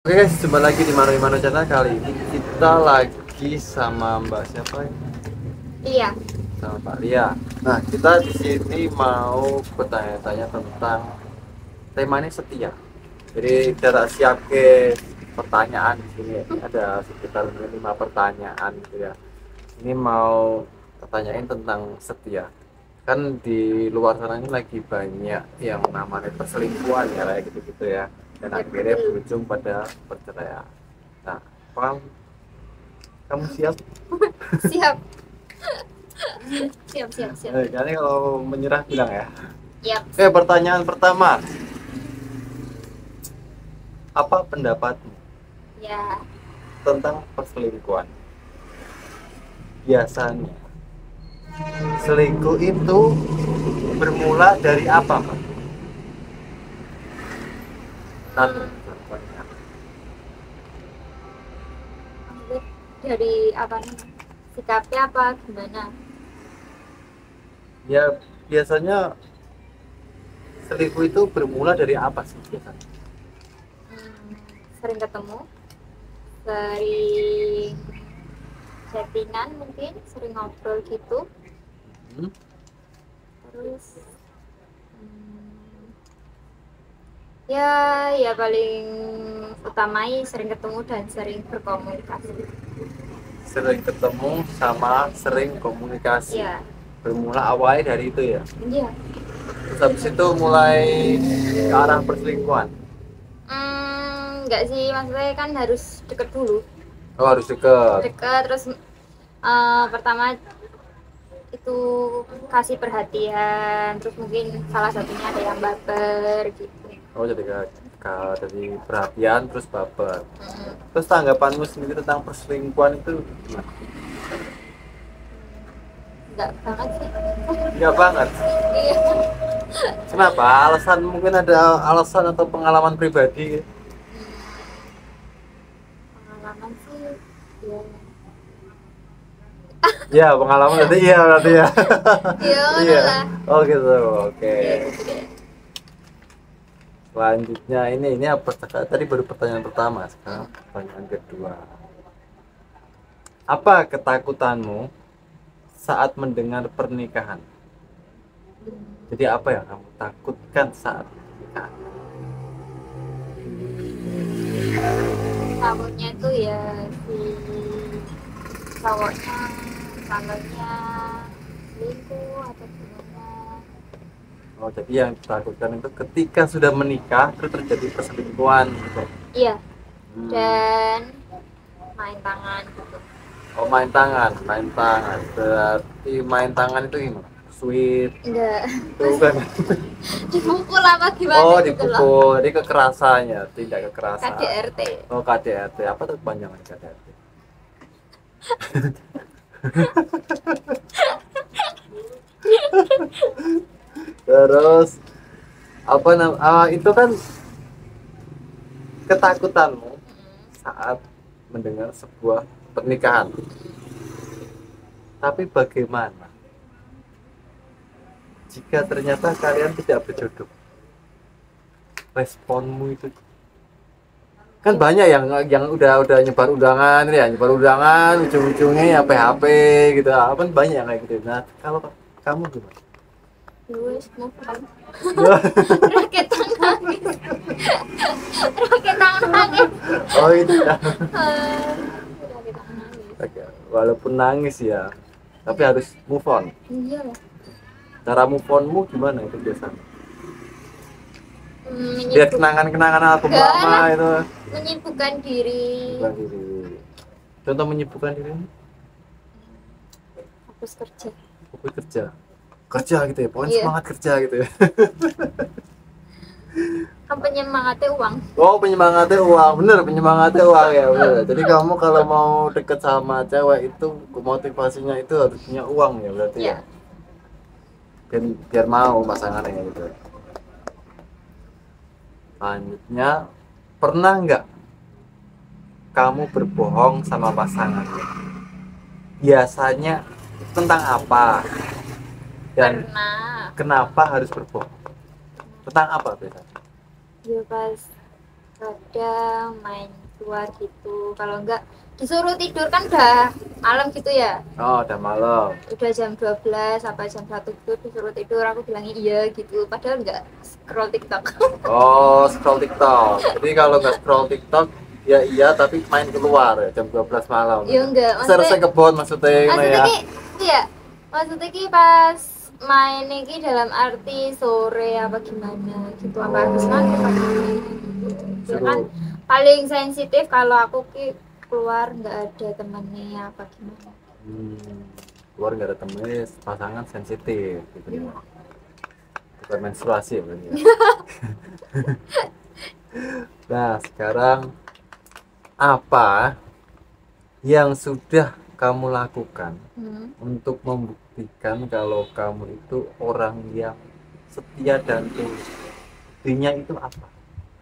Oke guys, jumpa lagi di Mano Imano Channel. Kali ini kita lagi sama Mbak siapa ya? Iya. Sama Pak Lia. Nah, kita di sini mau bertanya-tanya tentang temanya setia. Jadi kita tak siap ke pertanyaan di sini. Ada sekitar 5 pertanyaan gitu ya. Ini mau pertanyain tentang setia. Kan di luar sana ini lagi banyak yang namanya perselingkuhan ya kayak gitu-gitu ya. Dan akhirnya berujung pada perceraian. Nah, kamu siap? Siap. Siap. Jadi kalau menyerah bilang ya. Yap. Oke, pertanyaan pertama. Apa pendapatmu Ya. tentang perselingkuhan? Biasanya selingkuh itu bermula dari apa, Pak? Satu, contohnya. Maksudnya dari apa nih? Sikapnya apa gimana? Ya, biasanya selingkuh itu bermula dari apa sih biasanya? Hmm, Sering ketemu, sering chattingan mungkin, sering ngobrol gitu. Hmm? Terus hmm, ya paling utamai sering ketemu dan sering berkomunikasi. Sering ketemu sama sering komunikasi. Iya. Bermula awalnya dari itu ya. Iya. Terus habis itu mulai ke arah perselingkuhan. Enggak sih, maksudnya kan harus deket dulu. Oh, harus deket. Deket terus pertama itu kasih perhatian, terus mungkin salah satunya ada yang baper gitu. Oh, jadi dari perhatian terus baper. Mm, Terus tanggapanmu sendiri tentang perselingkuhan itu gimana? enggak banget sih. Enggak banget. Iya. Kenapa? Alasan mungkin ada alasan atau pengalaman pribadi? Pengalaman sih ya. Ya, pengalaman berarti iya berarti ya. Iya, Iya. lah. Oh gitu. Oke. Iya, gitu deh. Selanjutnya ini apa? Tadi baru pertanyaan pertama, sekarang pertanyaan kedua. Apa ketakutanmu saat mendengar pernikahan? Jadi apa yang kamu takutkan saat pernikahan? Takutnya tuh ya si cowoknya calonnya selingkuh atau gimana. Oh, jadi yang ditakutkan itu ketika sudah menikah terus terjadi perselingkuhan gitu. Iya. Hmm. Dan main tangan gitu. Oh, main tangan. Berarti main tangan itu gimana? Sweet. Enggak. Itu kan. Dipukul apa gimana Oh, gitu loh. dipukul. Jadi kekerasannya, tidak kekerasan. KDRT. Oh, KDRT. Apa tuh kepanjangan KDRT? Terus itu kan ketakutanmu saat mendengar sebuah pernikahan. Tapi bagaimana jika ternyata kalian tidak berjodoh? Responmu itu kan banyak yang udah nyebar undangan ujung-ujungnya ya PHP gitu, kan banyak kayak gitu. Nah, kalau kamu gimana? Gue move on. Raket tangan nangis. Raket tangan nangis. Oh itu ya. Raket tangan nangis. Walaupun nangis ya, tapi harus move on. Iya lah. Cara move onmu gimana itu biasanya? Lihat Menyibuk, kenangan-kenangan album Enggak lama lah. itu. Menyibukkan diri. Menyibukkan diri. Contoh menyibukkan diri. Fokus kerja. Fokus kerja gitu ya, pokoknya Iya. semangat kerja gitu ya. Kan penyemangatnya uang. Oh, penyemangatnya uang, bener, penyemangatnya uang ya, bener. Jadi kamu kalau mau deket sama cewek itu motivasinya itu harus punya uang ya berarti ya. Iya. Biar mau pasangannya gitu. Selanjutnya, pernah nggak kamu berbohong sama pasangan? Biasanya tentang apa? Dan Pernah. kenapa harus berbohong? Tentang apa biasanya? Ya pas kadang main keluar gitu. Kalau enggak disuruh tidur kan udah malam gitu ya, Oh, udah malam. udah jam 12 sampai jam 1 itu disuruh tidur, aku bilangnya iya gitu, padahal enggak scroll TikTok. Oh, scroll TikTok. Jadi kalau nggak scroll TikTok, ya iya, tapi main keluar ya, jam 12 malam. Ya enggak, Saya kebon maksudnya ini maksudnya ya. ki iya, maksudnya ki pas main iki dalam arti sore apa gimana gitu, apa habis maghrib apa gimana gitu. Ya kan Suruh. paling sensitif kalau aku ki keluar nggak ada temennya apa gimana. Keluar nggak ada temen, pasangan sensitif gitu ya. Bukan menstruasi ya berarti ya. Nah, sekarang apa yang sudah kamu lakukan untuk membuktikan kalau kamu itu orang yang setia dan tulus? Buktinya itu apa?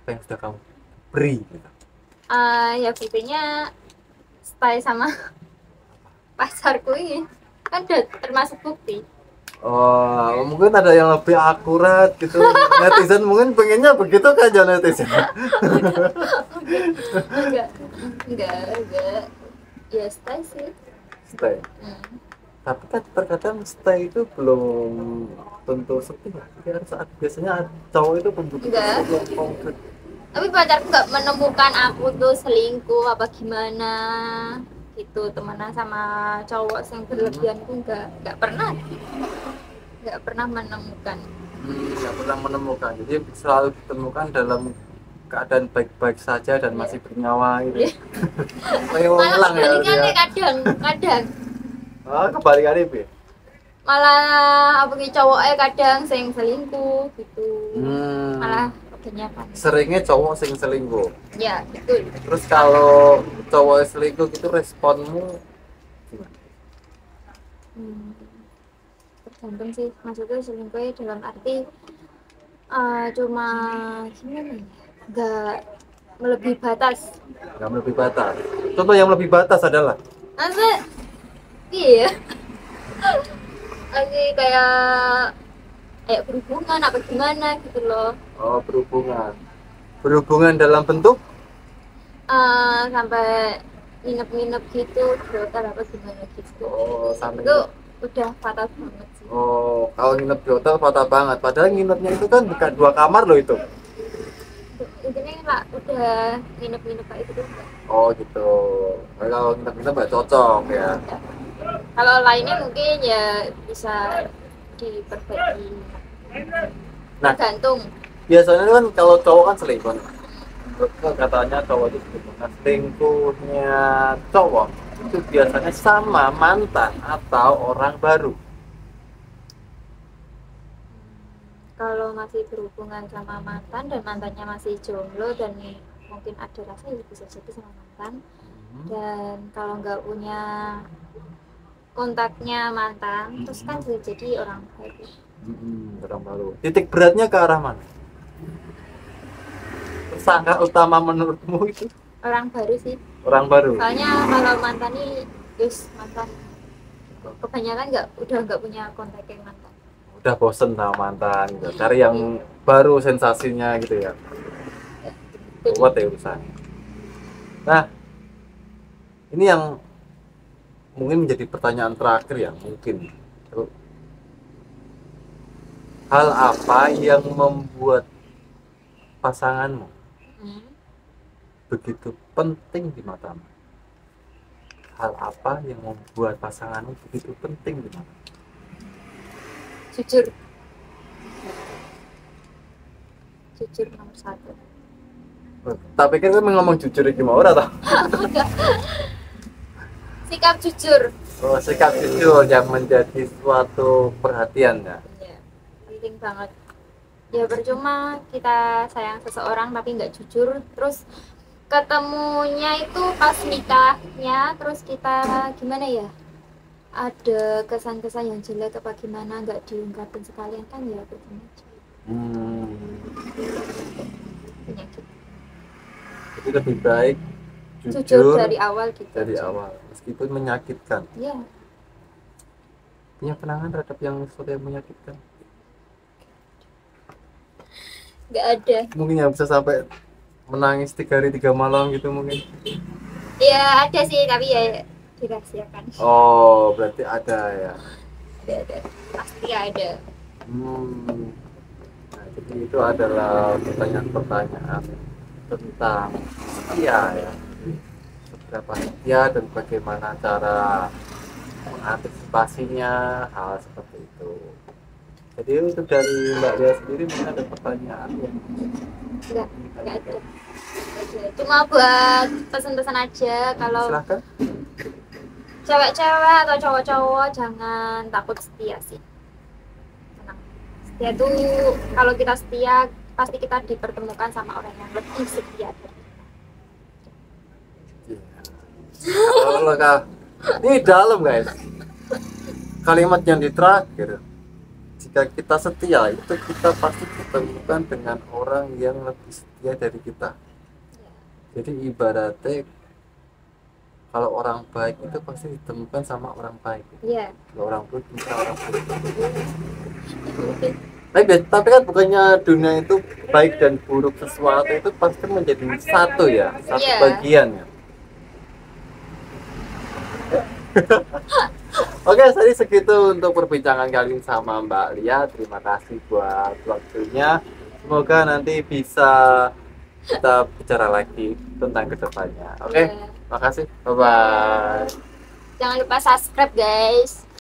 Apa yang sudah kamu beri gitu? Ya buktinya stay sama pacarku ini kan udah termasuk bukti. Oh, mungkin ada yang lebih akurat gitu. Netizen mungkin pengennya begitu kan ya netizen. enggak ya stay sih. Stay. Tapi kan terkadang stay itu belum tentu setia. Jadi saat biasanya cowok itu membutuhkan sesuatu yang konkret. Tapi pacarku nggak menemukan aku tuh selingkuh apa gimana gitu, temenan sama cowok yang berlebihan itu nggak pernah menemukan. Nggak pernah menemukan. Jadi selalu ditemukan dalam keadaan baik-baik saja dan masih bernyawa gitu. Kayak mau hilang ya dia. kadang Kebalikannya Bi. malah apa ki cowoknya kadang sing selingkuh gitu. Malah kebanyakan Seringnya cowok sing selingkuh. ya betul. Terus kalau cowok selingkuh gitu responmu gimana? Tergantung sih, maksudnya selingkuh dalam arti cuma gimana ya, nggak melebihi batas. Nggak melebihi batas. Contoh yang lebih batas adalah Masa iya lagi kayak berhubungan apa gimana gitu loh. oh, berhubungan dalam bentuk Sampai nginep-nginep gitu di hotel apa gimana gitu. oh sampai Itu udah fatal banget sih. oh kalau nginep di hotel fatal banget padahal nginepnya itu kan bukan 2 kamar loh itu. Intinya lah udah nginep-nginep kayak gitu enggak. Oh gitu. Kalau nginep-nginep nggak cocok ya. Kalau lainnya mungkin ya bisa diperbaiki. Nah, Tergantung. biasanya kan kalau cowok kan selingkuh. Katanya cowok itu selingkuh. Nah, selingkuhnya cowok itu biasanya sama mantan atau orang baru. Kalau masih berhubungan sama mantan dan mantannya masih jomblo dan mungkin ada rasa ya bisa jadi sama mantan. Dan kalau nggak punya kontaknya mantan, terus kan bisa jadi orang baru. Orang baru. Titik beratnya ke arah mana? Tersangka utama menurutmu itu? Orang baru sih. Orang baru. Soalnya kalau mantan ini, mantan kebanyakan udah nggak punya kontak yang mantan. Udah bosen sama mantan gitu. Cari yang baru sensasinya gitu ya. Buat ya urusannya. Nah, ini yang mungkin menjadi pertanyaan terakhir ya mungkin. Hal apa yang membuat pasanganmu begitu penting di matamu? Hal apa yang membuat pasanganmu begitu penting di matamu? Jujur nomor 1. Tapi kan ngomong jujur gimana atau? Sikap jujur. Oh, sikap jujur yang menjadi suatu perhatian ya. Iya, penting banget. Ya percuma kita sayang seseorang tapi nggak jujur, terus ketemunya itu pas nikahnya, terus kita gimana ya? Ada kesan-kesan yang jelek apa gimana nggak diungkapin sekalian kan ya percuma. Penyakit. Jadi lebih baik Jujur dari awal gitu. Dari awal, meskipun menyakitkan. Iya. Punya kenangan terhadap yang sesuatu yang menyakitkan? Nggak ada. Mungkin yang bisa sampai menangis 3 hari 3 malam gitu mungkin? Ya ada sih, tapi ya dirahasiakan. Oh, berarti ada ya. Ada, pasti ada. Nah, jadi itu adalah pertanyaan-pertanyaan tentang setia ya. Seberapa setia dan bagaimana cara mengantisipasinya hal seperti itu. Jadi untuk dari Mbak Dia sendiri mungkin ada pertanyaan ya? Enggak ada. Cuma buat pesan-pesan aja kalau Silahkan. cewek-cewek atau cowok-cowok jangan takut setia sih. Tenang. Setia tuh kalau kita setia pasti kita dipertemukan sama orang yang lebih setia dari Kalau Kak, ini dalam guys. Kalimat yang di terakhir, jika kita setia itu kita pasti ditemukan dengan orang yang lebih setia dari kita. Jadi ibaratnya kalau orang baik itu pasti ditemukan sama orang baik. Iya. Kalau orang buruk bisa orang buruk. Tapi kan bukannya dunia itu baik dan buruk sesuatu itu pasti menjadi satu ya, satu Iya. bagian ya. Oke, tadi segitu untuk perbincangan kali ini sama Mbak Lia. Terima kasih buat waktunya. Semoga nanti bisa kita bicara lagi tentang kedepannya. Oke, Iya. makasih. Bye bye. Jangan lupa subscribe guys.